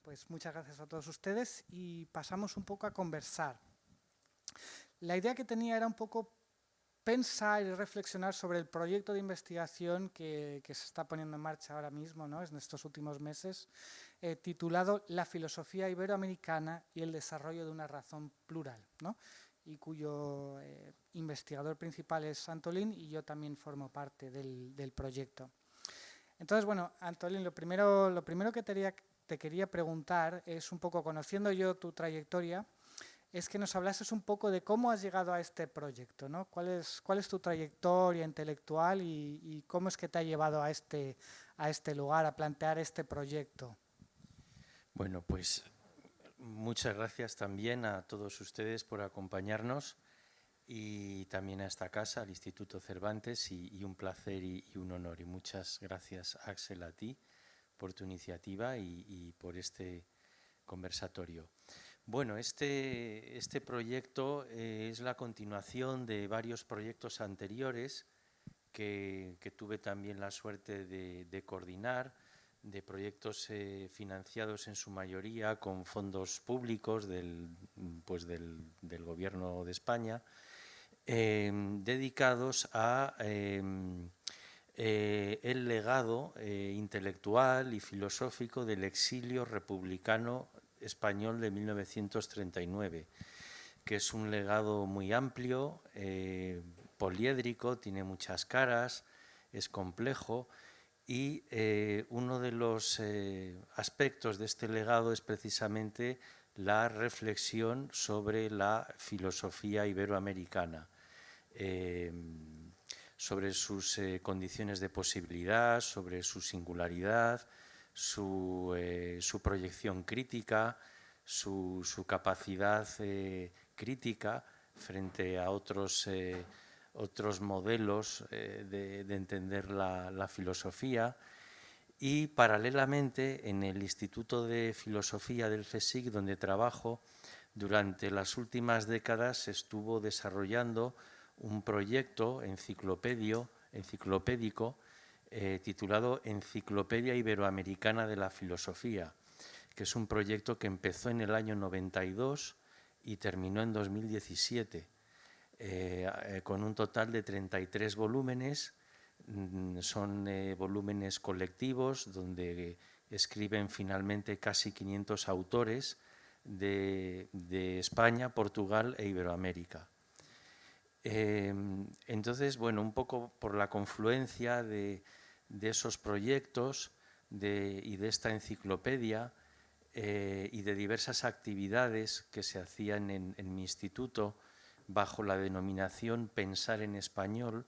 pues muchas gracias a todos ustedes y pasamos un poco a conversar. La idea que tenía era un poco pensar y reflexionar sobre el proyecto de investigación que se está poniendo en marcha ahora mismo, ¿no? En estos últimos meses, titulado La filosofía iberoamericana y el desarrollo de una razón plural, ¿no? Y cuyo investigador principal es Antolín y yo también formo parte del proyecto. Entonces, bueno, Antolín, lo primero que te quería preguntar es un poco, conociendo yo tu trayectoria, es que nos hablases un poco de cómo has llegado a este proyecto, ¿no? ¿Cuál es tu trayectoria intelectual y cómo es que te ha llevado a este lugar, a plantear este proyecto? Bueno, pues muchas gracias también a todos ustedes por acompañarnos y también a esta casa, al Instituto Cervantes, y un placer y un honor. Y muchas gracias, Axel, a ti por tu iniciativa y por este conversatorio. Bueno, este proyecto es la continuación de varios proyectos anteriores que tuve también la suerte de coordinar, de proyectos financiados en su mayoría con fondos públicos del Gobierno de España, dedicados a el legado intelectual y filosófico del exilio republicano español de 1939, que es un legado muy amplio, poliédrico, tiene muchas caras, es complejo y uno de los aspectos de este legado es precisamente la reflexión sobre la filosofía iberoamericana, sobre sus condiciones de posibilidad, sobre su singularidad, su proyección crítica, su capacidad crítica frente a otros modelos de entender la filosofía. Y paralelamente en el Instituto de Filosofía del CSIC, donde trabajo, durante las últimas décadas se estuvo desarrollando un proyecto enciclopédico titulado Enciclopedia Iberoamericana de la Filosofía, que es un proyecto que empezó en el año 92 y terminó en 2017, con un total de 33 volúmenes. Son volúmenes colectivos donde escriben finalmente casi 500 autores de España, Portugal e Iberoamérica. Entonces, bueno, un poco por la confluencia de esos proyectos y de esta enciclopedia y de diversas actividades que se hacían en mi instituto bajo la denominación Pensar en Español,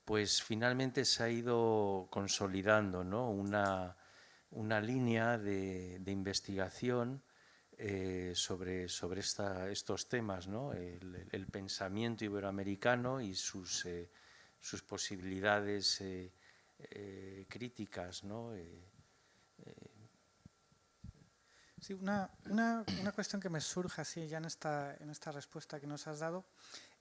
pues finalmente se ha ido consolidando, ¿no?, una línea de investigación sobre estos temas, ¿no? El pensamiento iberoamericano y sus posibilidades críticas, ¿no? Sí, una cuestión que me surge así ya en esta respuesta que nos has dado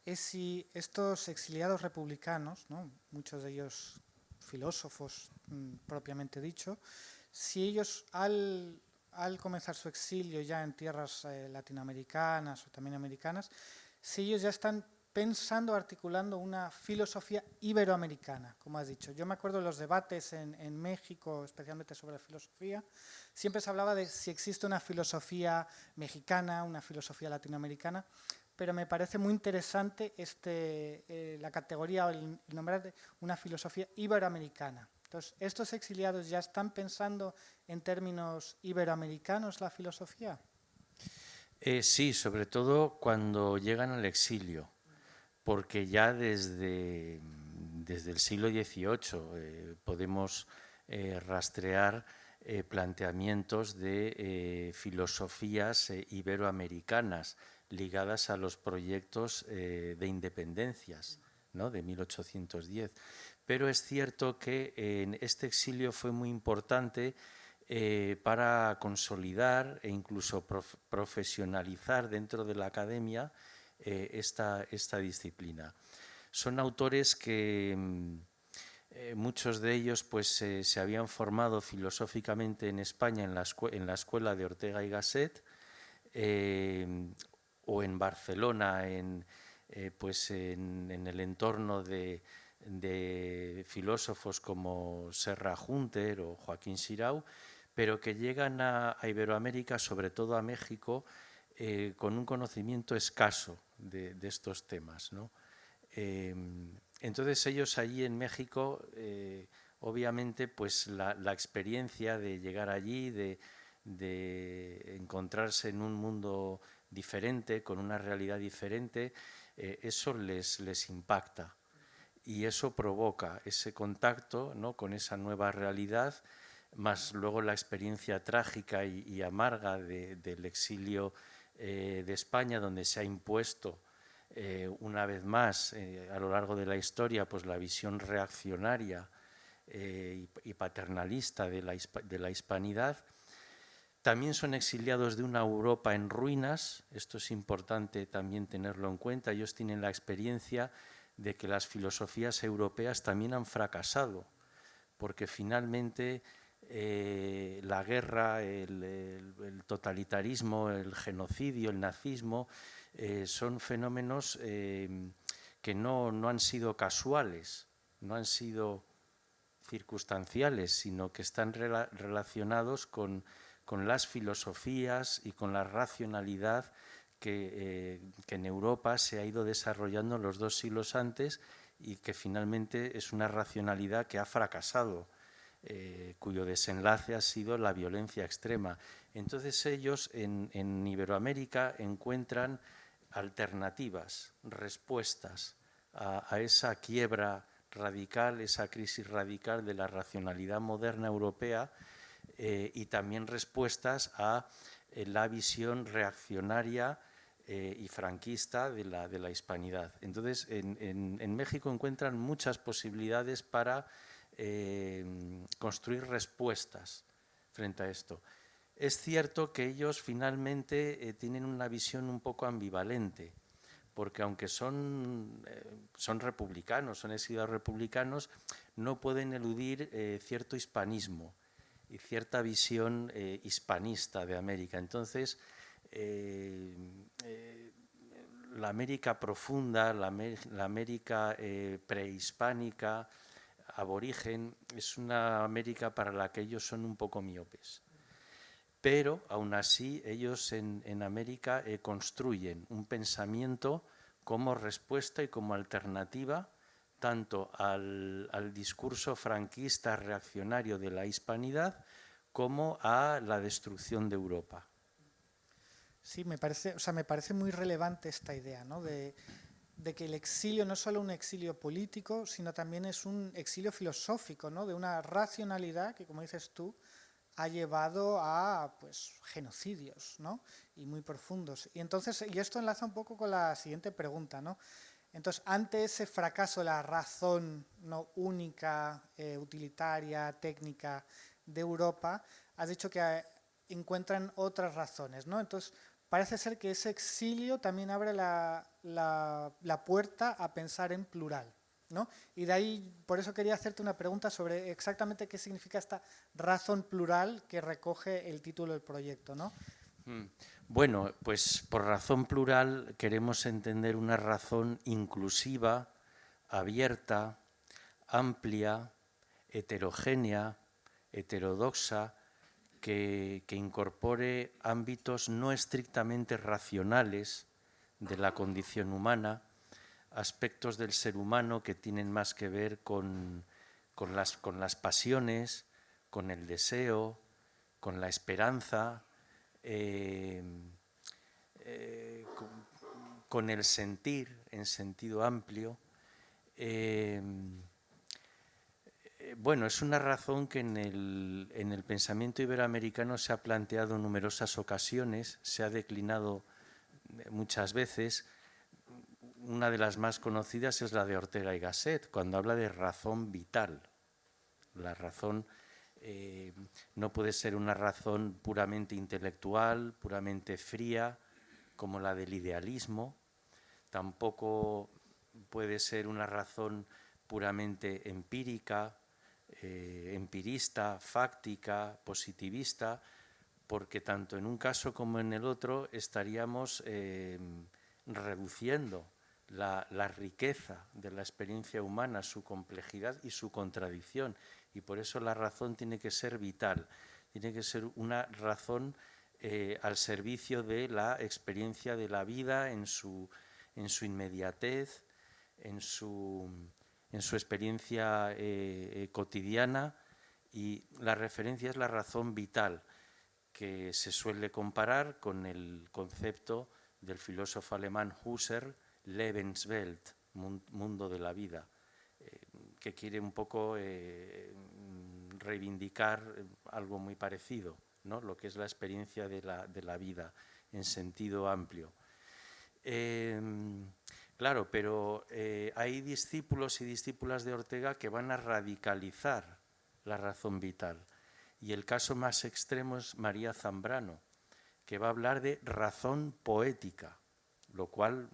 es si estos exiliados republicanos, ¿no? Muchos de ellos filósofos propiamente dicho, si ellos al comenzar su exilio ya en tierras latinoamericanas o también americanas, si ellos ya están pensando, articulando una filosofía iberoamericana, como has dicho. Yo me acuerdo de los debates en México, especialmente sobre la filosofía, siempre se hablaba de si existe una filosofía mexicana, una filosofía latinoamericana, pero me parece muy interesante la categoría o el nombrar de una filosofía iberoamericana. Entonces, ¿estos exiliados ya están pensando en términos iberoamericanos la filosofía? Sí, sobre todo cuando llegan al exilio, porque ya desde el siglo XVIII podemos rastrear planteamientos de filosofías iberoamericanas ligadas a los proyectos de independencias, ¿no?, de 1810. Pero es cierto que en este exilio fue muy importante para consolidar e incluso profesionalizar dentro de la academia esta disciplina. Son autores que muchos de ellos pues, se habían formado filosóficamente en España en la escuela de Ortega y Gasset, o en Barcelona, pues en el entorno de filósofos como Serra Junter o Joaquín Xirau, pero que llegan a Iberoamérica, sobre todo a México, con un conocimiento escaso de estos temas, ¿no? Entonces ellos allí en México, obviamente, pues la experiencia de llegar allí, de encontrarse en un mundo diferente, con una realidad diferente, eso les impacta. Y eso provoca ese contacto, ¿no?, con esa nueva realidad, más luego la experiencia trágica y amarga del exilio de España, donde se ha impuesto una vez más a lo largo de la historia pues la visión reaccionaria y paternalista de la hispanidad. También son exiliados de una Europa en ruinas, esto es importante también tenerlo en cuenta. Ellos tienen la experiencia de que las filosofías europeas también han fracasado, porque finalmente la guerra, el totalitarismo, el genocidio, el nazismo, son fenómenos que no han sido casuales, no han sido circunstanciales, sino que están relacionados con las filosofías y con la racionalidad que en Europa se ha ido desarrollando los 2 siglos antes y que finalmente es una racionalidad que ha fracasado, cuyo desenlace ha sido la violencia extrema. Entonces ellos en Iberoamérica encuentran alternativas, respuestas a esa quiebra radical, esa crisis radical de la racionalidad moderna europea, y también respuestas a la visión reaccionaria y franquista de la hispanidad. Entonces, en México encuentran muchas posibilidades para construir respuestas frente a esto. Es cierto que ellos finalmente tienen una visión un poco ambivalente, porque aunque son republicanos, son exiliados republicanos, no pueden eludir cierto hispanismo y cierta visión hispanista de América. Entonces, la América profunda, la América prehispánica, aborigen, es una América para la que ellos son un poco miopes. Pero, aún así, ellos en América construyen un pensamiento como respuesta y como alternativa tanto al discurso franquista reaccionario de la hispanidad como a la destrucción de Europa. Sí, me parece muy relevante esta idea, ¿no?, de que el exilio no es solo un exilio político, sino también es un exilio filosófico, ¿no?, de una racionalidad que, como dices tú, ha llevado a pues genocidios, ¿no?, y muy profundos. Y entonces, y esto enlaza un poco con la siguiente pregunta, ¿no? Entonces, ante ese fracaso de la razón no única, utilitaria, técnica de Europa, has dicho que encuentran otras razones, ¿no? Entonces, parece ser que ese exilio también abre la puerta a pensar en plural, ¿no? Y de ahí, por eso quería hacerte una pregunta sobre exactamente qué significa esta razón plural que recoge el título del proyecto, ¿no? Bueno, pues por razón plural queremos entender una razón inclusiva, abierta, amplia, heterogénea, heterodoxa, que incorpore ámbitos no estrictamente racionales de la condición humana, aspectos del ser humano que tienen más que ver con las pasiones, con el deseo, con la esperanza, con el sentir en sentido amplio. Bueno, es una razón que en el pensamiento iberoamericano se ha planteado en numerosas ocasiones, se ha declinado muchas veces. Una de las más conocidas es la de Ortega y Gasset, cuando habla de razón vital. La razón no puede ser una razón puramente intelectual, puramente fría, como la del idealismo. Tampoco puede ser una razón puramente empírica, empirista, fáctica, positivista, porque tanto en un caso como en el otro estaríamos reduciendo la riqueza de la experiencia humana, su complejidad y su contradicción. Y por eso la razón tiene que ser vital, tiene que ser una razón al servicio de la experiencia de la vida en su inmediatez, en su experiencia cotidiana, y la referencia es la razón vital, que se suele comparar con el concepto del filósofo alemán Husserl, Lebenswelt, mundo de la vida, que quiere un poco reivindicar algo muy parecido, ¿no? Lo que es la experiencia de la vida en sentido amplio. Claro, pero hay discípulos y discípulas de Ortega que van a radicalizar la razón vital. Y el caso más extremo es María Zambrano, que va a hablar de razón poética, lo cual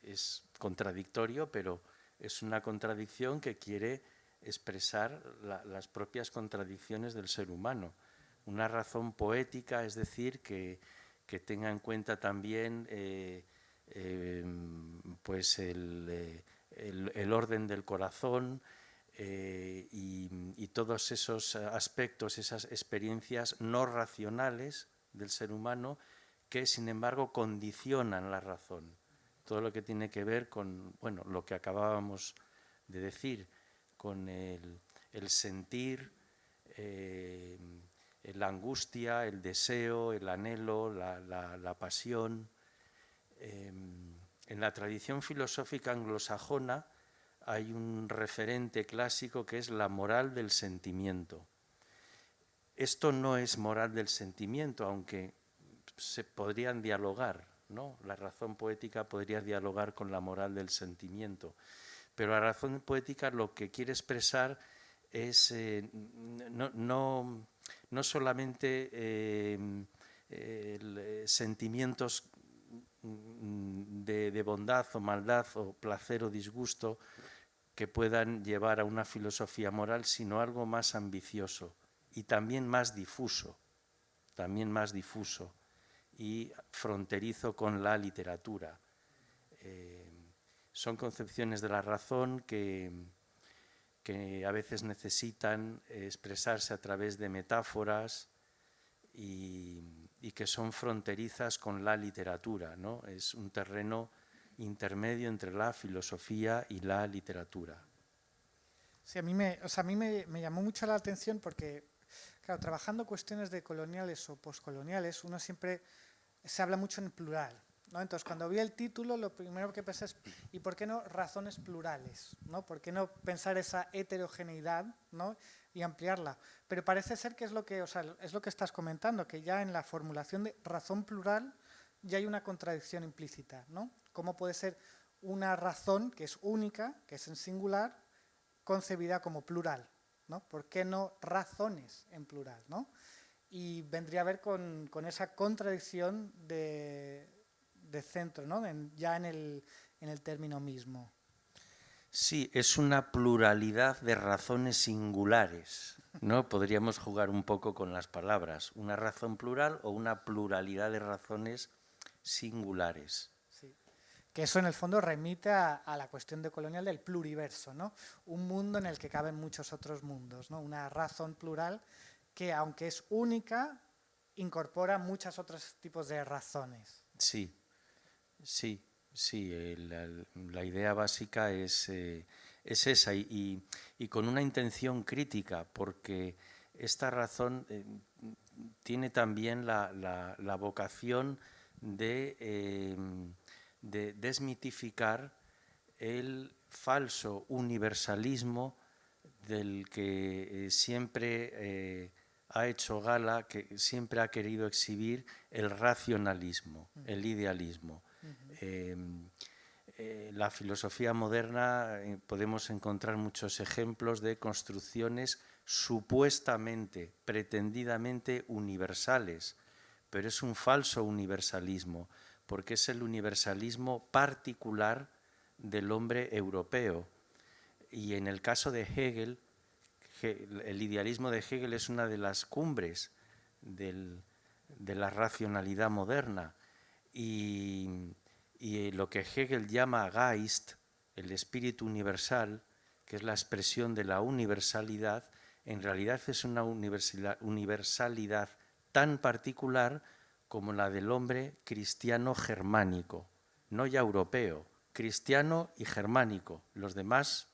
es contradictorio, pero es una contradicción que quiere expresar las propias contradicciones del ser humano. Una razón poética, es decir, que tenga en cuenta también pues el orden del corazón, y todos esos aspectos, esas experiencias no racionales del ser humano que, sin embargo, condicionan la razón. Todo lo que tiene que ver con, bueno, lo que acabábamos de decir, con el sentir, la angustia, el deseo, el anhelo, la pasión. En la tradición filosófica anglosajona hay un referente clásico que es la moral del sentimiento. Esto no es moral del sentimiento, aunque se podrían dialogar, ¿no? La razón poética podría dialogar con la moral del sentimiento, pero la razón poética lo que quiere expresar es no solamente sentimientos de bondad o maldad o placer o disgusto que puedan llevar a una filosofía moral, sino algo más ambicioso y también más difuso y fronterizo con la literatura. Son concepciones de la razón que a veces necesitan expresarse a través de metáforas y que son fronterizas con la literatura, ¿no? Es un terreno intermedio entre la filosofía y la literatura. Sí, a mí me llamó mucho la atención porque, claro, trabajando cuestiones de coloniales o poscoloniales, uno siempre se habla mucho en plural, ¿no? Entonces, cuando vi el título, lo primero que pensé es, ¿y por qué no razones plurales? ¿No? ¿Por qué no pensar esa heterogeneidad, ¿no? Y ampliarla? Pero parece ser que es lo que, es lo que estás comentando, que ya en la formulación de razón plural ya hay una contradicción implícita, ¿no? ¿Cómo puede ser una razón que es única, que es en singular, concebida como plural, ¿no? ¿Por qué no razones en plural, ¿no? Y vendría a ver con esa contradicción de centro, ¿no? Ya en el término mismo. Sí, es una pluralidad de razones singulares, ¿no? Podríamos jugar un poco con las palabras, una razón plural o una pluralidad de razones singulares. Sí. Que eso en el fondo remite a la cuestión de colonial del pluriverso, ¿no? Un mundo en el que caben muchos otros mundos, ¿no? Una razón plural que, aunque es única, incorpora muchos otros tipos de razones. Sí, sí, sí. La idea básica es esa y con una intención crítica, porque esta razón tiene también la vocación de desmitificar el falso universalismo del que siempre ha hecho gala, que siempre ha querido exhibir el racionalismo, el idealismo. La filosofía moderna podemos encontrar muchos ejemplos de construcciones supuestamente, pretendidamente universales, pero es un falso universalismo, porque es el universalismo particular del hombre europeo. Y en el caso de Hegel, el idealismo de Hegel es una de las cumbres de la racionalidad moderna. Y lo que Hegel llama Geist, el espíritu universal, que es la expresión de la universalidad, en realidad es una universalidad tan particular como la del hombre cristiano germánico, no ya europeo, cristiano y germánico. Los demás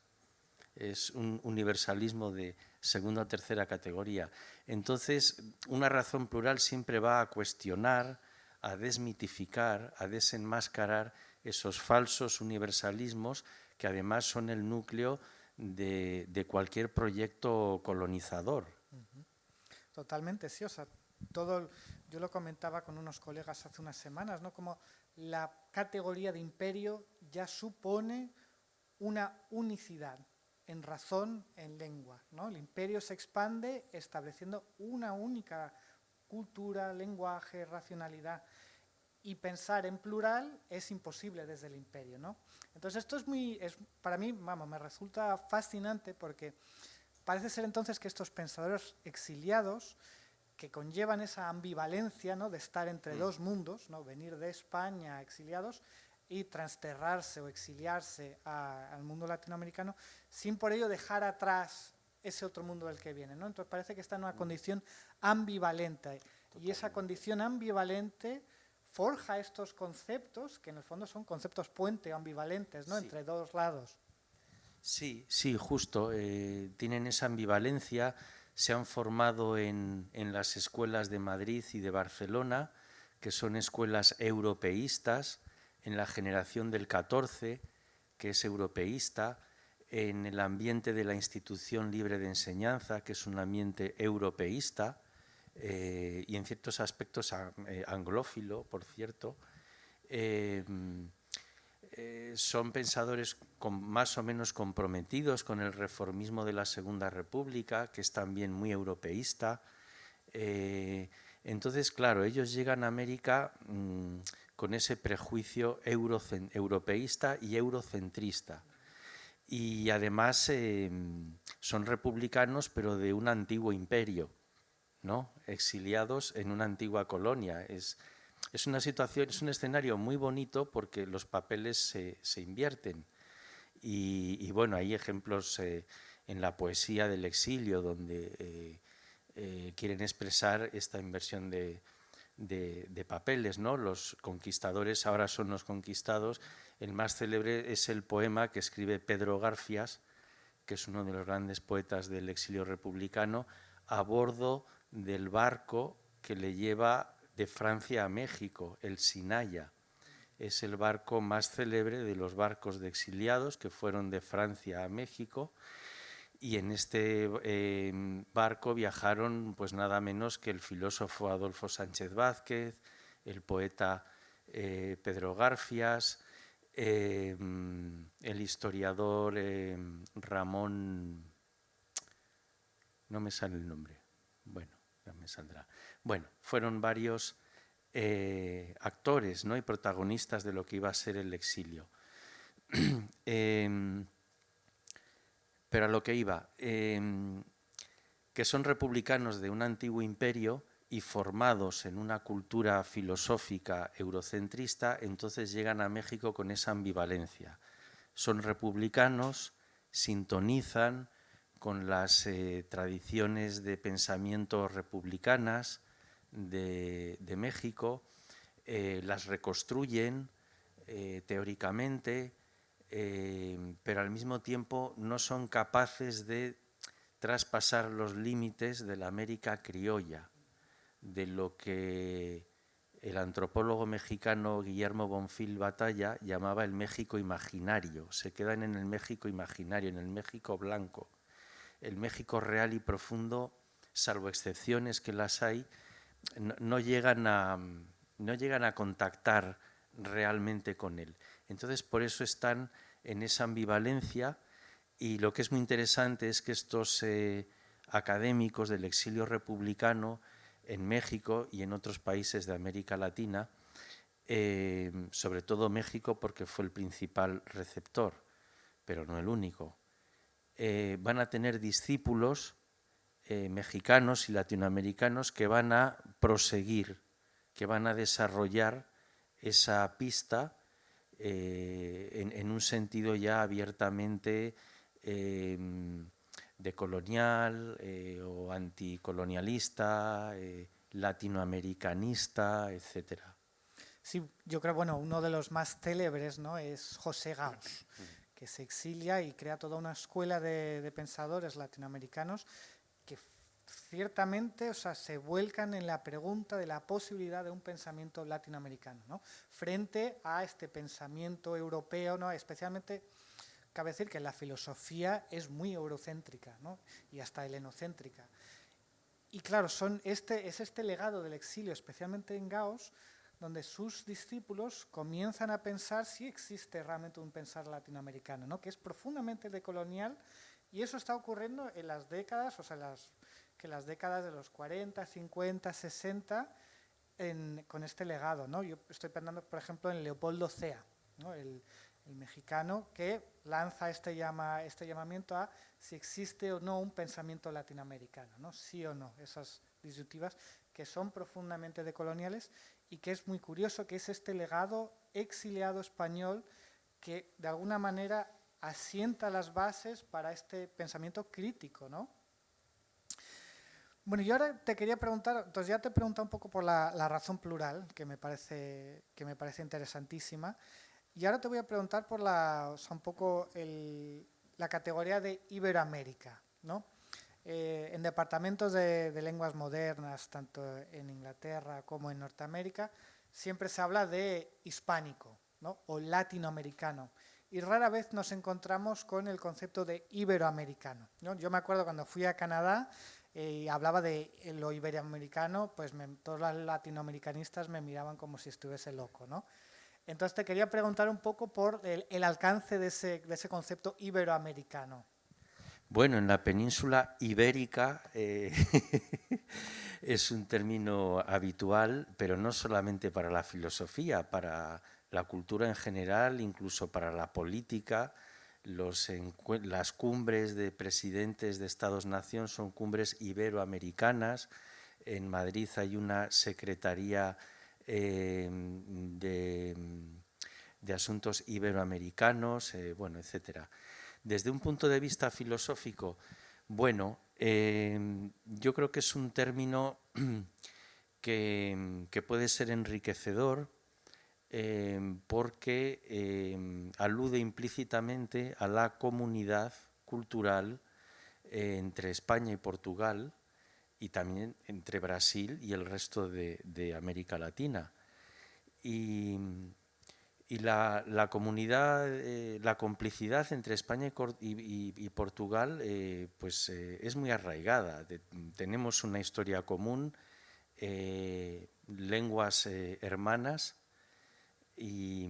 es un universalismo de segunda o tercera categoría. Entonces, una razón plural siempre va a cuestionar, a desmitificar, a desenmascarar esos falsos universalismos que además son el núcleo de cualquier proyecto colonizador. Totalmente, sí. O sea, yo lo comentaba con unos colegas hace unas semanas, ¿no? Como la categoría de imperio ya supone una unicidad en razón, en lengua, ¿no? El imperio se expande estableciendo una única cultura, lenguaje, racionalidad. Y pensar en plural es imposible desde el imperio, ¿no? Entonces esto para mí, vamos, me resulta fascinante porque parece ser entonces que estos pensadores exiliados que conllevan esa ambivalencia, ¿no?, de estar entre dos mundos, ¿no?, venir de España exiliados y transterrarse o exiliarse al mundo latinoamericano sin por ello dejar atrás ese otro mundo del que vienen, ¿no? Entonces parece que está en una condición ambivalente. Y esa condición ambivalente forja estos conceptos, que en el fondo son conceptos puente o ambivalentes, ¿no?, entre dos lados. Sí, sí, justo. Tienen esa ambivalencia, se han formado en las escuelas de Madrid y de Barcelona, que son escuelas europeístas, en la generación del 14, que es europeísta, en el ambiente de la institución libre de enseñanza, que es un ambiente europeísta, y en ciertos aspectos anglófilo, por cierto. Son pensadores más o menos comprometidos con el reformismo de la Segunda República, que es también muy europeísta. Entonces, claro, ellos llegan a América con ese prejuicio europeísta y eurocentrista. Y además son republicanos, pero de un antiguo imperio, ¿no? Exiliados en una antigua colonia. Es una situación, es un escenario muy bonito porque los papeles se invierten. Y bueno, hay ejemplos en la poesía del exilio donde quieren expresar esta inversión de papeles, ¿no? Los conquistadores ahora son los conquistados. El más célebre es el poema que escribe Pedro Garfias, que es uno de los grandes poetas del exilio republicano, a bordo del barco que le lleva de Francia a México, el Sinaya. Es el barco más célebre de los barcos de exiliados que fueron de Francia a México, y en este barco viajaron pues nada menos que el filósofo Adolfo Sánchez Vázquez, el poeta Pedro Garfias, el historiador Ramón, no me sale el nombre, bueno, ya me saldrá. Bueno, fueron varios actores, ¿no?, y protagonistas de lo que iba a ser el exilio. Pero a lo que iba, que son republicanos de un antiguo imperio y formados en una cultura filosófica eurocentrista, entonces llegan a México con esa ambivalencia. Son republicanos, sintonizan con las tradiciones de pensamiento republicanas de México, las reconstruyen teóricamente, pero al mismo tiempo no son capaces de traspasar los límites de la América criolla, de lo que el antropólogo mexicano Guillermo Bonfil Batalla llamaba el México imaginario. Se quedan en el México imaginario, en el México blanco. El México real y profundo, salvo excepciones que las hay, no llegan a contactar realmente con él. Entonces, por eso están en esa ambivalencia, y lo que es muy interesante es que estos académicos del exilio republicano en México y en otros países de América Latina, sobre todo México porque fue el principal receptor, pero no el único, van a tener discípulos mexicanos y latinoamericanos que van a proseguir, que van a desarrollar esa pista en un sentido ya abiertamente decolonial o anticolonialista, latinoamericanista, etcétera. Sí, yo creo, bueno, uno de los más célebres, ¿no?, es José Gauss, que se exilia y crea toda una escuela de pensadores latinoamericanos que ciertamente, o sea, se vuelcan en la pregunta de la posibilidad de un pensamiento latinoamericano, ¿no?, frente a este pensamiento europeo, ¿no?, especialmente. Cabe decir que la filosofía es muy eurocéntrica, ¿no?, y hasta helenocéntrica. Y claro, es este legado del exilio, especialmente en Gauss, donde sus discípulos comienzan a pensar si existe realmente un pensar latinoamericano, ¿no?, que es profundamente decolonial, y eso está ocurriendo en las décadas, o sea, las décadas de los 40, 50, 60, con este legado, ¿no? Yo estoy pensando, por ejemplo, en Leopoldo Cea, ¿no?, el mexicano, que lanza este llamamiento a si existe o no un pensamiento latinoamericano, ¿no?, sí o no, esas disyuntivas que son profundamente decoloniales, y que es muy curioso que es este legado exiliado español que de alguna manera asienta las bases para este pensamiento crítico, ¿no? Bueno, yo ahora te quería preguntar, entonces ya te he preguntado un poco por la razón plural, que me parece interesantísima. Y ahora te voy a preguntar por un poco la categoría de Iberoamérica, ¿no? En departamentos de lenguas modernas, tanto en Inglaterra como en Norteamérica, siempre se habla de hispánico, ¿no?, o latinoamericano. Y rara vez nos encontramos con el concepto de iberoamericano, ¿no? Yo me acuerdo cuando fui a Canadá y hablaba de lo iberoamericano, pues todos los latinoamericanistas me miraban como si estuviese loco, ¿no? Entonces te quería preguntar un poco por el alcance de ese concepto iberoamericano. Bueno, en la península ibérica es un término habitual, pero no solamente para la filosofía, para la cultura en general, incluso para la política. Las cumbres de presidentes de Estados-nación son cumbres iberoamericanas. En Madrid hay una secretaría de asuntos iberoamericanos, bueno, etcétera. Desde un punto de vista filosófico, bueno, yo creo que es un término que puede ser enriquecedor porque alude implícitamente a la comunidad cultural entre España y Portugal, y también entre Brasil y el resto de América Latina. Y la comunidad, la complicidad entre España y Portugal pues es muy arraigada. Tenemos una historia común, lenguas hermanas, y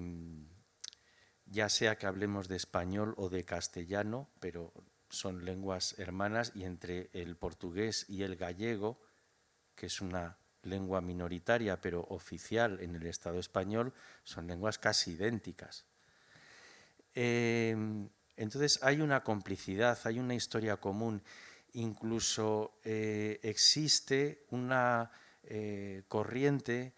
ya sea que hablemos de español o de castellano, pero son lenguas hermanas, y entre el portugués y el gallego, que es una lengua minoritaria pero oficial en el Estado español, son lenguas casi idénticas. Entonces hay una complicidad, hay una historia común, incluso existe una corriente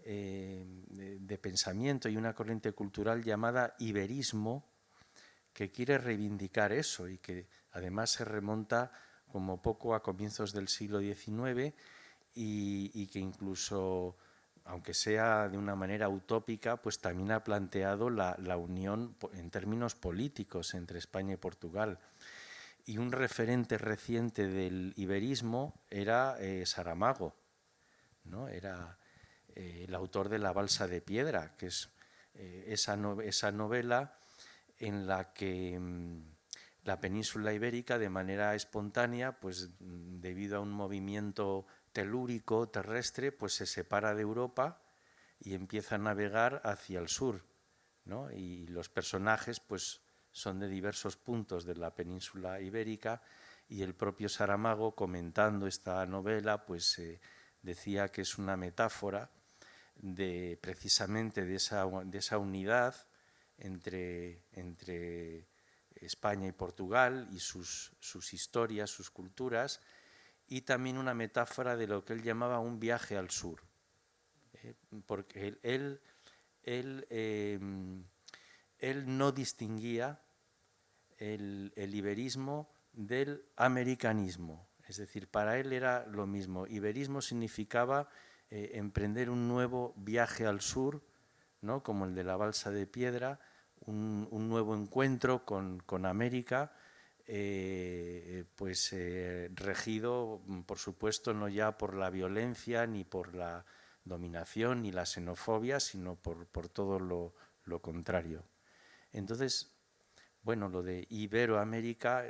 de pensamiento y una corriente cultural llamada iberismo, que quiere reivindicar eso y que además se remonta como poco a comienzos del siglo XIX, y que incluso, aunque sea de una manera utópica, pues también ha planteado la unión en términos políticos entre España y Portugal. Y un referente reciente del iberismo era Saramago, ¿no? Era el autor de La balsa de piedra, que es esa novela en la que la península ibérica, de manera espontánea, pues debido a un movimiento telúrico terrestre, pues se separa de Europa y empieza a navegar hacia el sur, ¿no? Y los personajes pues son de diversos puntos de la península ibérica, y el propio Saramago, comentando esta novela, pues decía que es una metáfora precisamente de esa unidad entre España y Portugal y sus historias, sus culturas, y también una metáfora de lo que él llamaba un viaje al sur, porque él no distinguía el iberismo del americanismo, es decir, para él era lo mismo. Iberismo significaba emprender un nuevo viaje al sur, ¿no? Como el de la balsa de piedra, un nuevo encuentro con América, regido, por supuesto, no ya por la violencia, ni por la dominación, ni la xenofobia, sino por todo lo contrario. Entonces, bueno, lo de Iberoamérica,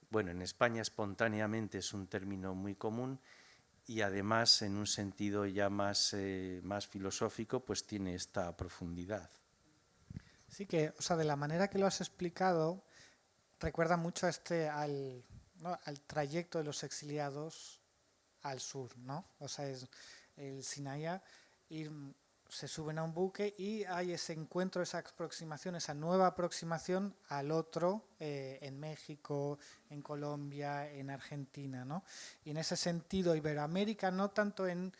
bueno, en España espontáneamente es un término muy común y además en un sentido ya más filosófico, pues tiene esta profundidad. Sí que, o sea, de la manera que lo has explicado, recuerda mucho ¿no? al trayecto de los exiliados al sur, ¿no? O sea, es el Sinaya, se suben a un buque y hay ese encuentro, esa aproximación, esa nueva aproximación al otro en México, en Colombia, en Argentina, ¿no? Y en ese sentido, Iberoamérica, no tanto en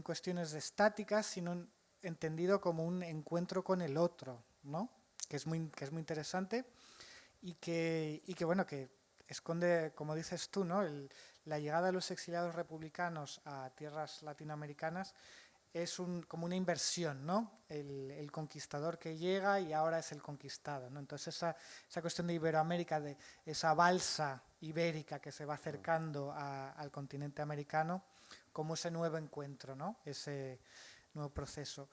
cuestiones de estáticas, sino entendido como un encuentro con el otro, ¿no? Que es muy interesante y que bueno, que esconde, como dices tú, ¿no? La llegada de los exiliados republicanos a tierras latinoamericanas es como una inversión, ¿no? El conquistador que llega y ahora es el conquistado, ¿no? Entonces esa cuestión de Iberoamérica, de esa balsa ibérica que se va acercando al continente americano, como ese nuevo encuentro, ¿no? Ese nuevo proceso.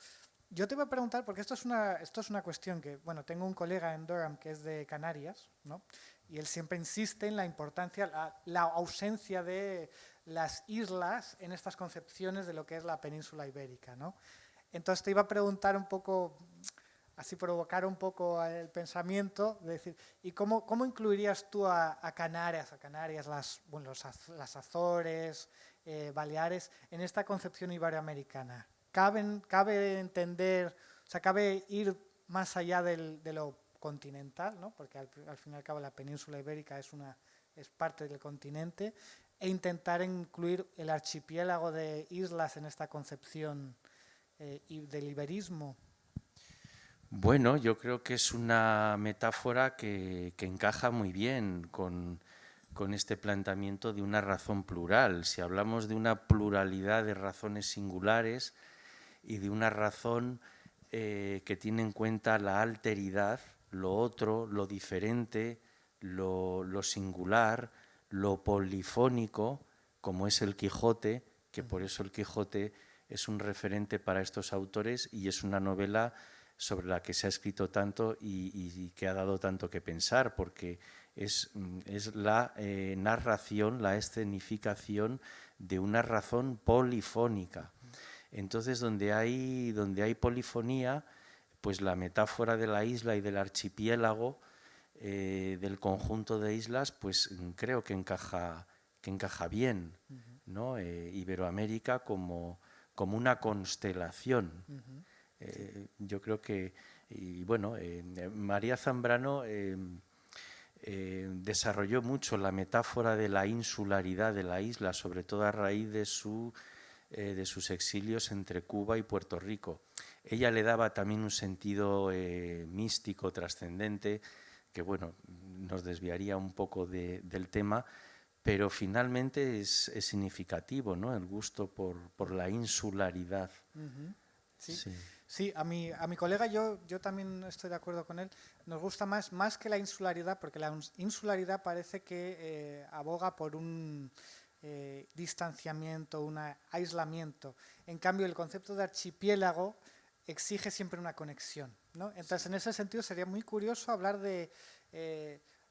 Yo te iba a preguntar, porque esto es una cuestión que, bueno, tengo un colega en Durham que es de Canarias, ¿no? Y él siempre insiste en la importancia, la ausencia de las islas en estas concepciones de lo que es la península ibérica, ¿no? Entonces te iba a preguntar un poco, así provocar un poco el pensamiento, de decir, ¿y cómo incluirías tú a Canarias, las Azores, Baleares, en esta concepción iberoamericana? ¿Cabe entender, o sea, cabe ir más allá de lo continental, ¿no? Porque al fin y al cabo la península ibérica es parte del continente, e intentar incluir el archipiélago de islas en esta concepción del iberismo? Bueno, yo creo que es una metáfora que encaja muy bien con este planteamiento de una razón plural. Si hablamos de una pluralidad de razones singulares y de una razón que tiene en cuenta la alteridad, lo otro, lo diferente, lo singular, lo polifónico, como es el Quijote, que por eso el Quijote es un referente para estos autores y es una novela sobre la que se ha escrito tanto y que ha dado tanto que pensar, porque es la narración, la escenificación de una razón polifónica. Entonces, donde hay polifonía, pues la metáfora de la isla y del archipiélago, del conjunto de islas, pues creo que encaja bien, ¿no? Iberoamérica como una constelación. Yo creo que, y bueno, María Zambrano desarrolló mucho la metáfora de la insularidad de la isla, sobre todo a raíz de sus exilios entre Cuba y Puerto Rico. Ella le daba también un sentido místico, trascendente, que bueno, nos desviaría un poco del tema, pero finalmente es significativo, ¿no? El gusto por la insularidad. Sí, Sí. sí, a mi colega yo también estoy de acuerdo con él. Nos gusta más que la insularidad, porque la insularidad parece que aboga por un distanciamiento, un aislamiento. En cambio, el concepto de archipiélago exige siempre una conexión, ¿no? Entonces, en ese sentido, sería muy curioso hablar de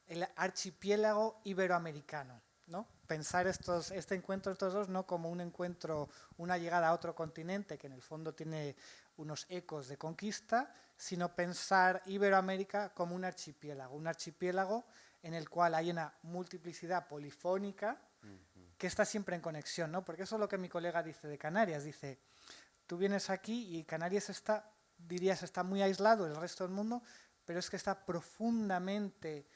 el archipiélago iberoamericano, ¿no? Pensar este encuentro de estos dos no como un encuentro, una llegada a otro continente que en el fondo tiene unos ecos de conquista, sino pensar Iberoamérica como un archipiélago en el cual hay una multiplicidad polifónica que está siempre en conexión, ¿no? Porque eso es lo que mi colega dice de Canarias. Dice, tú vienes aquí y Canarias está muy aislado del resto del mundo, pero es que está profundamente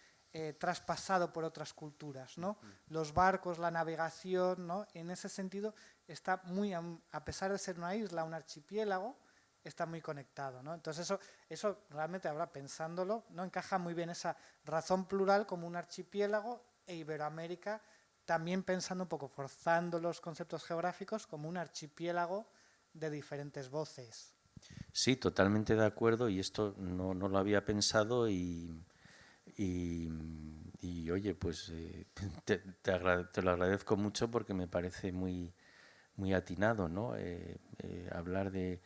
traspasado por otras culturas, ¿no? Los barcos, la navegación, ¿no? En ese sentido está muy, a pesar de ser una isla, un archipiélago, está muy conectado, ¿no? Entonces eso realmente ahora pensándolo, ¿no? Encaja muy bien esa razón plural como un archipiélago e Iberoamérica también pensando un poco, forzando los conceptos geográficos como un archipiélago de diferentes voces. Sí, totalmente de acuerdo, y esto no lo había pensado oye, pues te lo agradezco mucho porque me parece muy, muy atinado, ¿no? Hablar de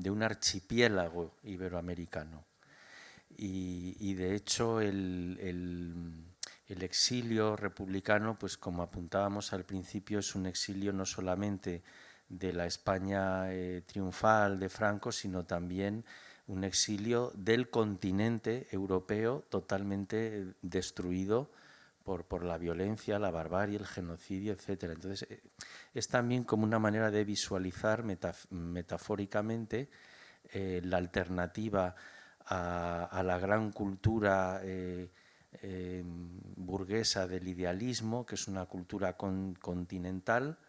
un archipiélago iberoamericano. Y de hecho el exilio republicano, pues como apuntábamos al principio, es un exilio no solamente de la España triunfal de Franco, sino también un exilio del continente europeo totalmente destruido por la violencia, la barbarie, el genocidio, etc. Entonces, es también como una manera de visualizar metafóricamente la alternativa a la gran cultura burguesa del idealismo, que es una cultura continental,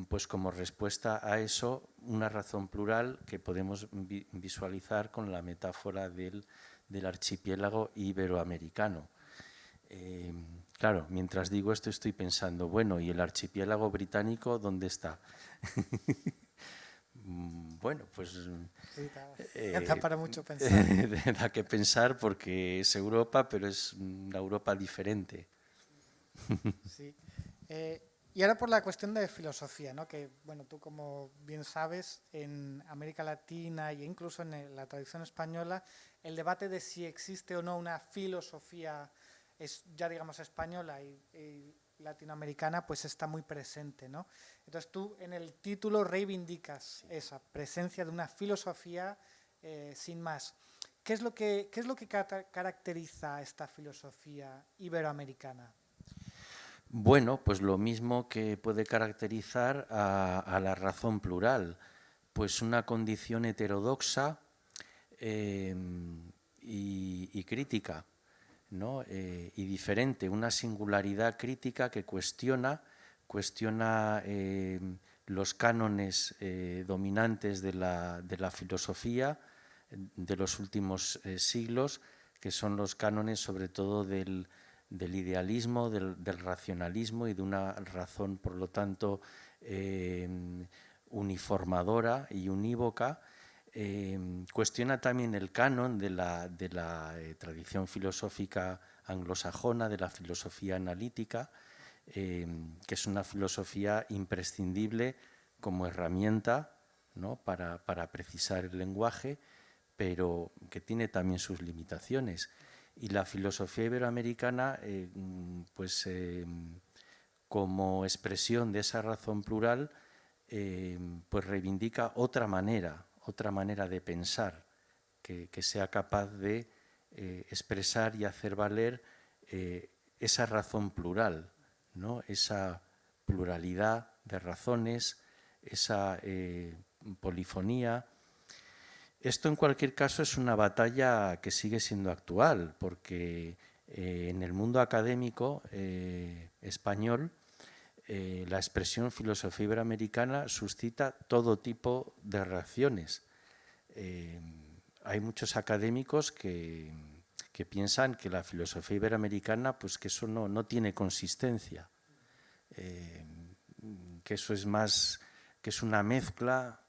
pues como respuesta a eso, una razón plural que podemos visualizar con la metáfora del archipiélago iberoamericano. Claro, mientras digo esto estoy pensando, bueno, ¿y el archipiélago británico dónde está? Bueno, pues Sí, da para mucho pensar. da que pensar porque es Europa, pero es una Europa diferente. Sí. Y ahora por la cuestión de filosofía, ¿no? Que, bueno, tú como bien sabes, en América Latina e incluso en la tradición española, el debate de si existe o no una filosofía, ya digamos española y latinoamericana, pues está muy presente, ¿no? Entonces tú en el título reivindicas esa presencia de una filosofía sin más. ¿Qué es lo que caracteriza a esta filosofía iberoamericana? Bueno, pues lo mismo que puede caracterizar a la razón plural, pues una condición heterodoxa y crítica, ¿no? Y diferente, una singularidad crítica que cuestiona los cánones dominantes de la filosofía de los últimos siglos, que son los cánones sobre todo del idealismo, del racionalismo y de una razón, por lo tanto, uniformadora y unívoca. Cuestiona también el canon de la tradición filosófica anglosajona, de la filosofía analítica, que es una filosofía imprescindible como herramienta, ¿no? para precisar el lenguaje, pero que tiene también sus limitaciones. Y la filosofía iberoamericana, pues como expresión de esa razón plural, pues reivindica otra manera de pensar que sea capaz de expresar y hacer valer esa razón plural, ¿no? Esa pluralidad de razones, esa polifonía. Esto en cualquier caso es una batalla que sigue siendo actual, porque en el mundo académico español la expresión filosofía iberoamericana suscita todo tipo de reacciones. Hay muchos académicos que piensan que la filosofía iberoamericana, pues que eso no tiene consistencia, que eso es más, que es una mezcla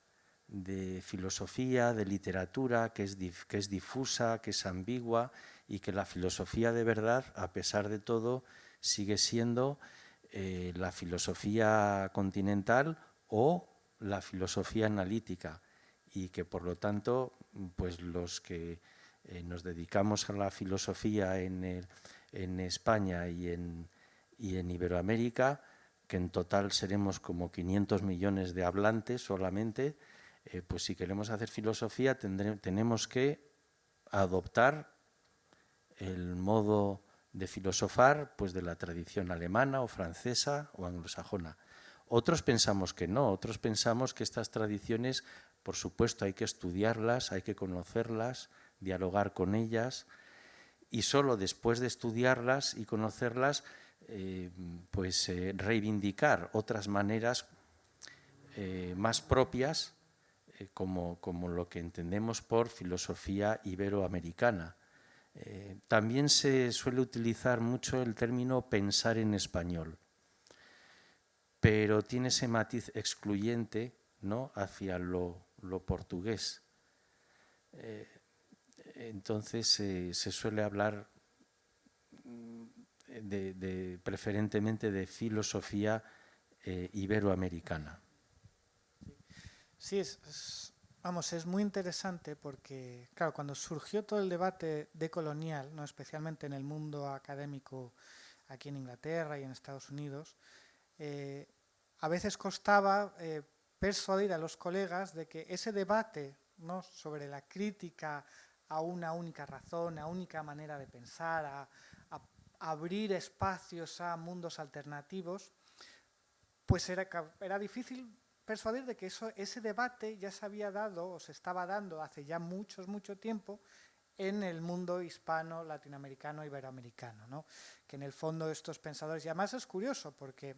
de filosofía, de literatura, que es difusa, que es ambigua, y que la filosofía de verdad, a pesar de todo, sigue siendo la filosofía continental o la filosofía analítica, y que por lo tanto, pues los que nos dedicamos a la filosofía en España y en Iberoamérica, que en total seremos como 500 millones de hablantes solamente, pues si queremos hacer filosofía tenemos que adoptar el modo de filosofar pues de la tradición alemana o francesa o anglosajona, Otros pensamos que no, otros pensamos que estas tradiciones, por supuesto, hay que estudiarlas, hay que conocerlas, dialogar con ellas, y solo después de estudiarlas y conocerlas, reivindicar otras maneras más propias, como lo que entendemos por filosofía iberoamericana. También se suele utilizar mucho el término pensar en español, pero tiene ese matiz excluyente, ¿no?, hacia lo portugués. Entonces se suele hablar preferentemente de filosofía iberoamericana. Sí, es muy interesante porque, claro, cuando surgió todo el debate decolonial, ¿no?, especialmente en el mundo académico aquí en Inglaterra y en Estados Unidos, a veces costaba persuadir a los colegas de que ese debate, ¿no?, sobre la crítica a una única razón, a única manera de pensar, a abrir espacios a mundos alternativos, pues era difícil persuadir de que ese debate ya se había dado o se estaba dando hace ya mucho tiempo en el mundo hispano, latinoamericano, iberoamericano, ¿no? Que en el fondo estos pensadores, y además es curioso porque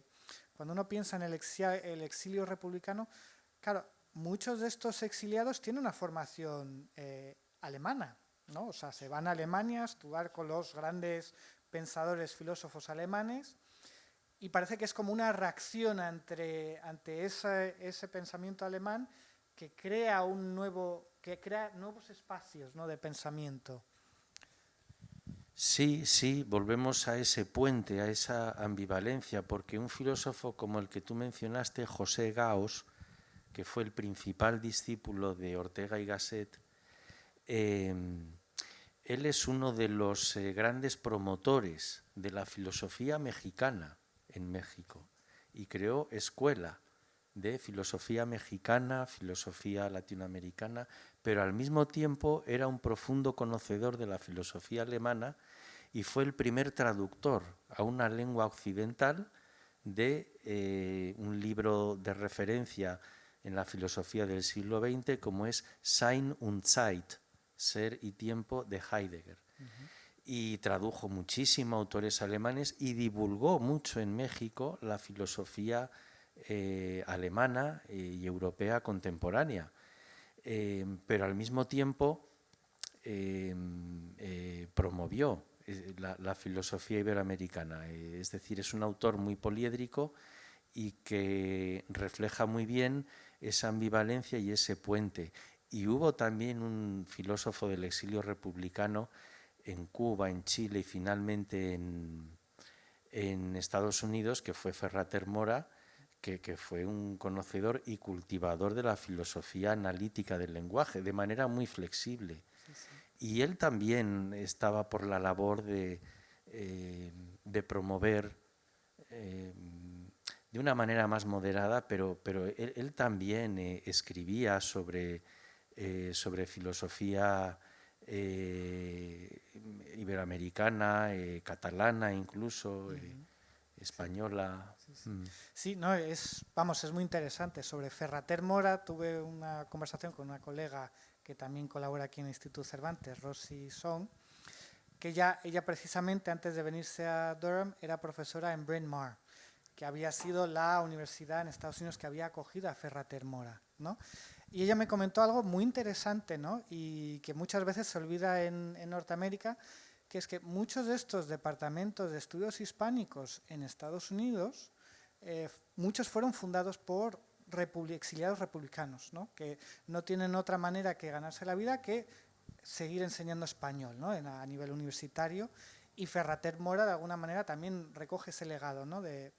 cuando uno piensa en el exilio republicano, claro, muchos de estos exiliados tienen una formación alemana, ¿no? O sea, se van a Alemania a estudiar con los grandes pensadores, filósofos alemanes, y parece que es como una reacción ante ese pensamiento alemán que crea nuevos espacios, ¿no?, de pensamiento. Sí, volvemos a ese puente, a esa ambivalencia, porque un filósofo como el que tú mencionaste, José Gauss, que fue el principal discípulo de Ortega y Gasset, él es uno de los grandes promotores de la filosofía mexicana en México y creó escuela de filosofía mexicana, filosofía latinoamericana, pero al mismo tiempo era un profundo conocedor de la filosofía alemana y fue el primer traductor a una lengua occidental de un libro de referencia en la filosofía del siglo XX como es Sein und Zeit, Ser y Tiempo, de Heidegger. Y tradujo muchísimo autores alemanes y divulgó mucho en México la filosofía alemana y europea contemporánea. Pero al mismo tiempo promovió la filosofía iberoamericana. Es decir, es un autor muy poliédrico y que refleja muy bien esa ambivalencia y ese puente. Y hubo también un filósofo del exilio republicano en Cuba, en Chile y finalmente en Estados Unidos, que fue Ferrater Mora, que fue un conocedor y cultivador de la filosofía analítica del lenguaje, de manera muy flexible. Sí. Y él también estaba por la labor de promover de una manera más moderada, pero él también escribía sobre filosofía iberoamericana, catalana incluso, española. Sí, no, es muy interesante. Sobre Ferrater Mora tuve una conversación con una colega que también colabora aquí en el Instituto Cervantes, Rosy Song, que ella precisamente antes de venirse a Durham era profesora en Bryn Mawr, que había sido la universidad en Estados Unidos que había acogido a Ferrater Mora, ¿no? Y ella me comentó algo muy interesante, ¿no?, y que muchas veces se olvida en Norteamérica, que es que muchos de estos departamentos de estudios hispánicos en Estados Unidos, muchos fueron fundados por exiliados republicanos, ¿no?, que no tienen otra manera que ganarse la vida que seguir enseñando español, ¿no?, a nivel universitario. Y Ferrater Mora de alguna manera también recoge ese legado, ¿no?, de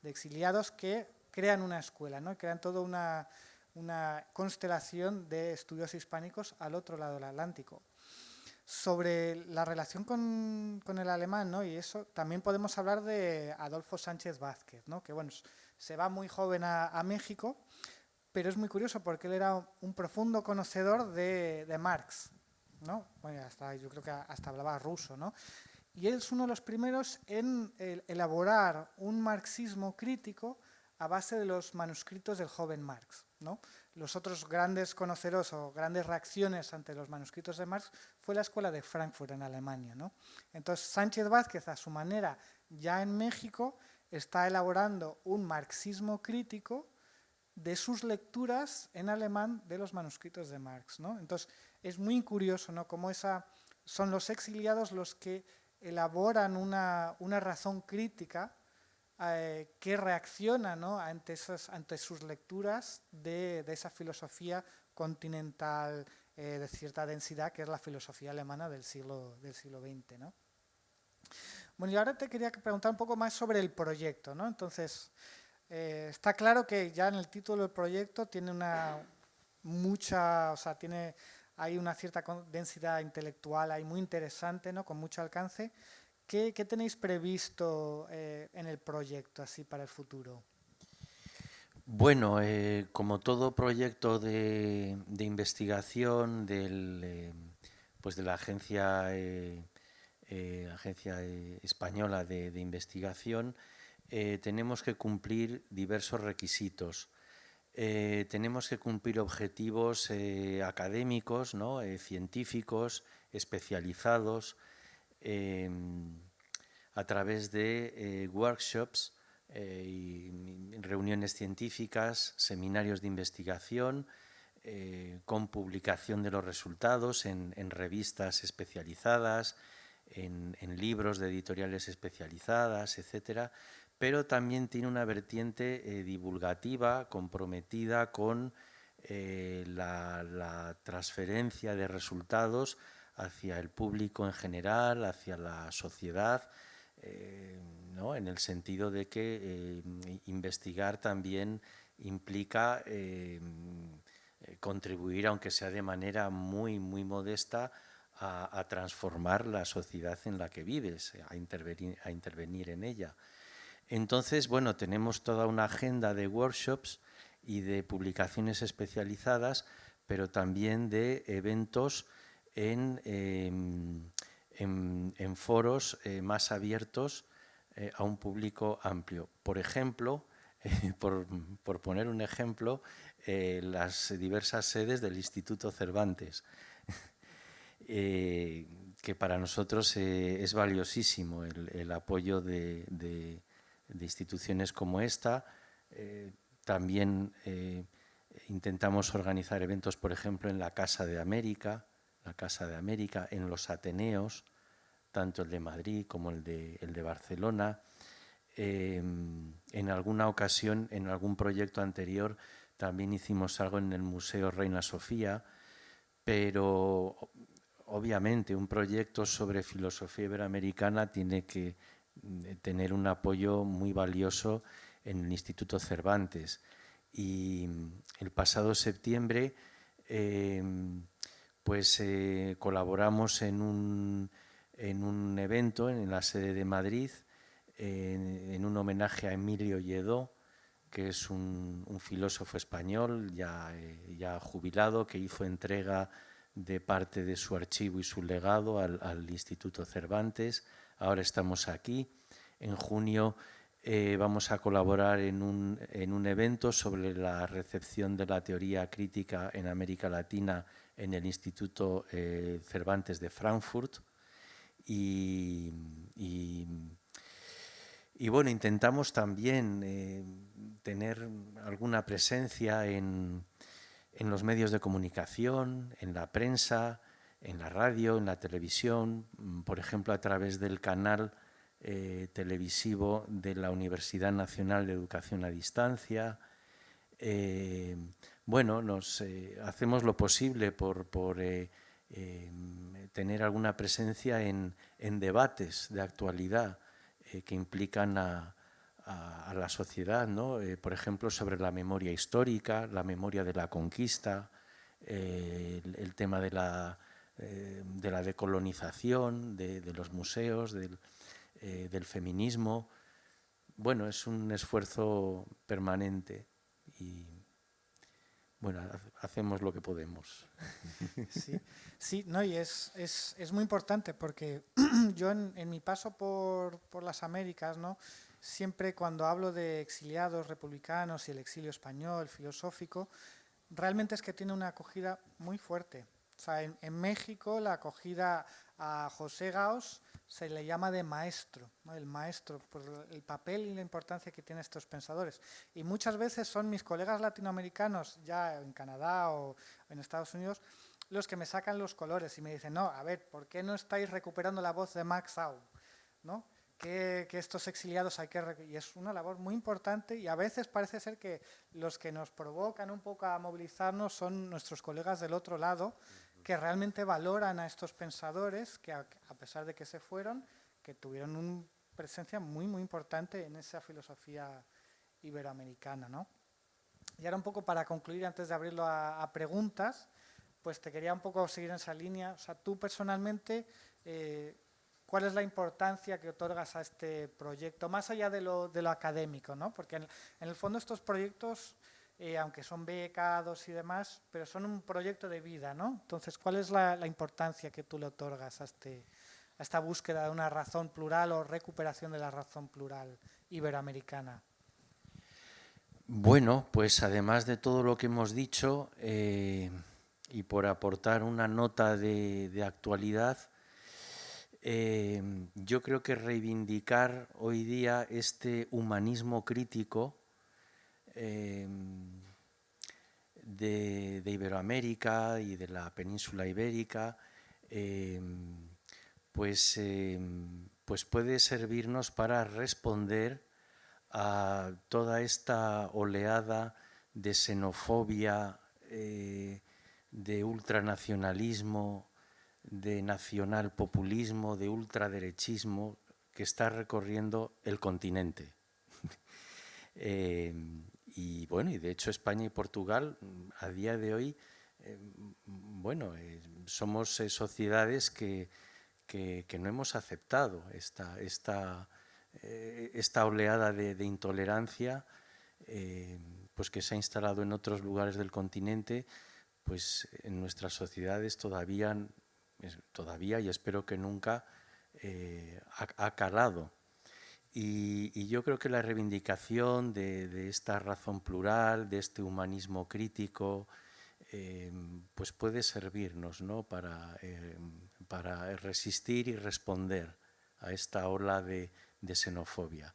exiliados que crean una escuela, ¿no?, crean toda una constelación de estudios hispánicos al otro lado del Atlántico. Sobre la relación con el alemán, ¿no?, y eso también podemos hablar de Adolfo Sánchez Vázquez, ¿no?, que bueno, se va muy joven a México, pero es muy curioso porque él era un profundo conocedor de Marx, ¿no? Bueno, yo creo que hasta hablaba ruso, ¿no? Y él es uno de los primeros en elaborar un marxismo crítico a base de los manuscritos del joven Marx, ¿no? Los otros grandes conocedores o grandes reacciones ante los manuscritos de Marx fue la Escuela de Frankfurt en Alemania, ¿no? Entonces Sánchez Vázquez, a su manera, ya en México, está elaborando un marxismo crítico de sus lecturas en alemán de los manuscritos de Marx, ¿no? Entonces es muy curioso, ¿no? Cómo son los exiliados los que elaboran una razón crítica que reacciona, ¿no? ante sus lecturas de esa filosofía continental de cierta densidad, que es la filosofía alemana del siglo XX, ¿no? Bueno, y ahora te quería preguntar un poco más sobre el proyecto, ¿no? Entonces, está claro que ya en el título del proyecto tiene hay una cierta densidad intelectual ahí muy interesante, ¿no? Con mucho alcance. ¿Qué tenéis previsto en el proyecto así para el futuro? Bueno, como todo proyecto de investigación pues de la Agencia Española de Investigación, tenemos que cumplir diversos requisitos. Tenemos que cumplir objetivos académicos, ¿no? Científicos, especializados, a través de workshops y reuniones científicas, seminarios de investigación, con publicación de los resultados en revistas especializadas, en libros de editoriales especializadas, etcétera, pero también tiene una vertiente divulgativa comprometida con la transferencia de resultados hacia el público en general, hacia la sociedad, ¿no? En el sentido de que investigar también implica contribuir, aunque sea de manera muy, muy modesta, a transformar la sociedad en la que vives, a intervenir en ella. Entonces, bueno, tenemos toda una agenda de workshops y de publicaciones especializadas, pero también de eventos en foros más abiertos a un público amplio. Por ejemplo, por poner un ejemplo, las diversas sedes del Instituto Cervantes, que para nosotros es valiosísimo el apoyo de instituciones como esta. También intentamos organizar eventos, por ejemplo, en la Casa de América, en los Ateneos, tanto el de Madrid como el de Barcelona. En alguna ocasión, en algún proyecto anterior, también hicimos algo en el Museo Reina Sofía, pero obviamente un proyecto sobre filosofía iberoamericana tiene que tener un apoyo muy valioso en el Instituto Cervantes. Y el pasado septiembre colaboramos en un evento en la sede de Madrid, en un homenaje a Emilio Lledó, que es un filósofo español ya jubilado, que hizo entrega de parte de su archivo y su legado al Instituto Cervantes. Ahora estamos aquí. En junio vamos a colaborar en un evento sobre la recepción de la teoría crítica en América Latina en el Instituto Cervantes de Frankfurt. Y bueno, intentamos también tener alguna presencia en los medios de comunicación, en la prensa, en la radio, en la televisión, por ejemplo, a través del canal televisivo de la Universidad Nacional de Educación a Distancia. Bueno, hacemos lo posible por tener alguna presencia en debates de actualidad que implican a la sociedad, ¿no? Por ejemplo, sobre la memoria histórica, la memoria de la conquista, el tema de la decolonización, de los museos, del feminismo. Bueno, es un esfuerzo permanente y bueno, hacemos lo que podemos. Sí, no, y es muy importante porque yo en mi paso por las Américas, ¿no? siempre cuando hablo de exiliados republicanos y el exilio español, filosófico, realmente es que tiene una acogida muy fuerte. O sea, en México la acogida a José Gauss se le llama de maestro, ¿no? El maestro, por el papel y la importancia que tienen estos pensadores. Y muchas veces son mis colegas latinoamericanos, ya en Canadá o en Estados Unidos, los que me sacan los colores y me dicen, no, a ver, ¿por qué no estáis recuperando la voz de Max Aub? ¿No? Que estos exiliados hay que... Y es una labor muy importante y a veces parece ser que los que nos provocan un poco a movilizarnos son nuestros colegas del otro lado, que realmente valoran a estos pensadores que a pesar de que se fueron, que tuvieron una presencia muy importante en esa filosofía iberoamericana, ¿no? Y ahora un poco para concluir, antes de abrirlo a preguntas, pues te quería un poco seguir en esa línea. O sea, tú personalmente, ¿cuál es la importancia que otorgas a este proyecto? Más allá de lo académico, ¿no? Porque en el fondo estos proyectos, aunque son becados y demás, pero son un proyecto de vida, ¿no? Entonces, ¿cuál es la importancia que tú le otorgas a esta búsqueda de una razón plural o recuperación de la razón plural iberoamericana? Bueno, pues además de todo lo que hemos dicho, y por aportar una nota de actualidad, yo creo que reivindicar hoy día este humanismo crítico de Iberoamérica y de la península ibérica, pues puede servirnos para responder a toda esta oleada de xenofobia, de ultranacionalismo, de nacionalpopulismo, de ultraderechismo que está recorriendo el continente. Y bueno, y de hecho España y Portugal a día de hoy, somos sociedades que no hemos aceptado esta oleada de intolerancia, pues que se ha instalado en otros lugares del continente, pues en nuestras sociedades todavía y espero que nunca ha calado. Y yo creo que la reivindicación de esta razón plural, de este humanismo crítico, pues puede servirnos, ¿no? para resistir y responder a esta ola de xenofobia.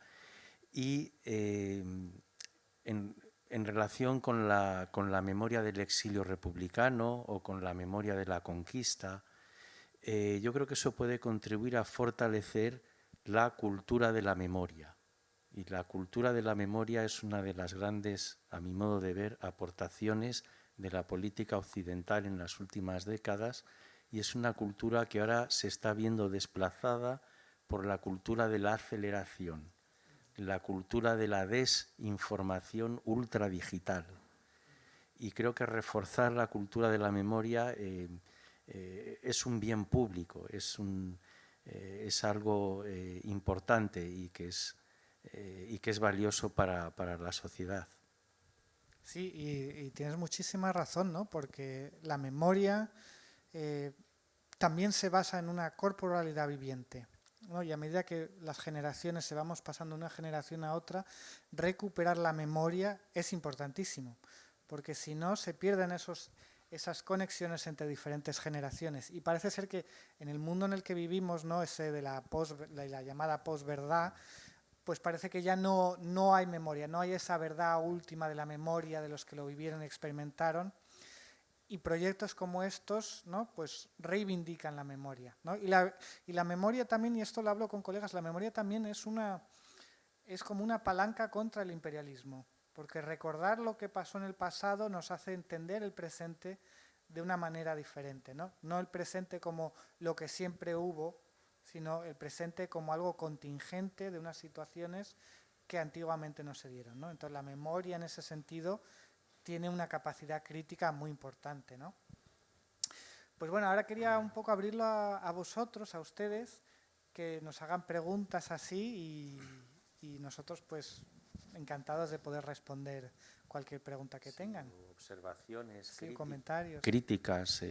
Y en relación con la memoria del exilio republicano o con la memoria de la conquista, yo creo que eso puede contribuir a fortalecer la cultura de la memoria. Y la cultura de la memoria es una de las grandes, a mi modo de ver, aportaciones de la política occidental en las últimas décadas, y es una cultura que ahora se está viendo desplazada por la cultura de la aceleración, la cultura de la desinformación ultradigital. Y creo que reforzar la cultura de la memoria es un bien público, es algo importante y que es valioso para la sociedad. Sí, y tienes muchísima razón, ¿no? Porque la memoria también se basa en una corporalidad viviente, ¿no? Y a medida que las generaciones se vamos pasando de una generación a otra, recuperar la memoria es importantísimo, porque si no se pierden esas conexiones entre diferentes generaciones. Y parece ser que en el mundo en el que vivimos, ¿no? Ese de la llamada posverdad, pues parece que ya no hay memoria, no hay esa verdad última de la memoria de los que lo vivieron y experimentaron. Y proyectos como estos, ¿no? Pues reivindican la memoria, ¿no? Y la memoria también, y esto lo hablo con colegas, la memoria también es como una palanca contra el imperialismo, porque recordar lo que pasó en el pasado nos hace entender el presente de una manera diferente, ¿no? No el presente como lo que siempre hubo, sino el presente como algo contingente de unas situaciones que antiguamente no se dieron, ¿no? Entonces la memoria en ese sentido tiene una capacidad crítica muy importante, ¿no? Pues bueno, ahora quería un poco abrirlo a vosotros, a ustedes, que nos hagan preguntas así y nosotros pues encantados de poder responder cualquier pregunta que tengan. Observaciones, sí, comentarios. críticas.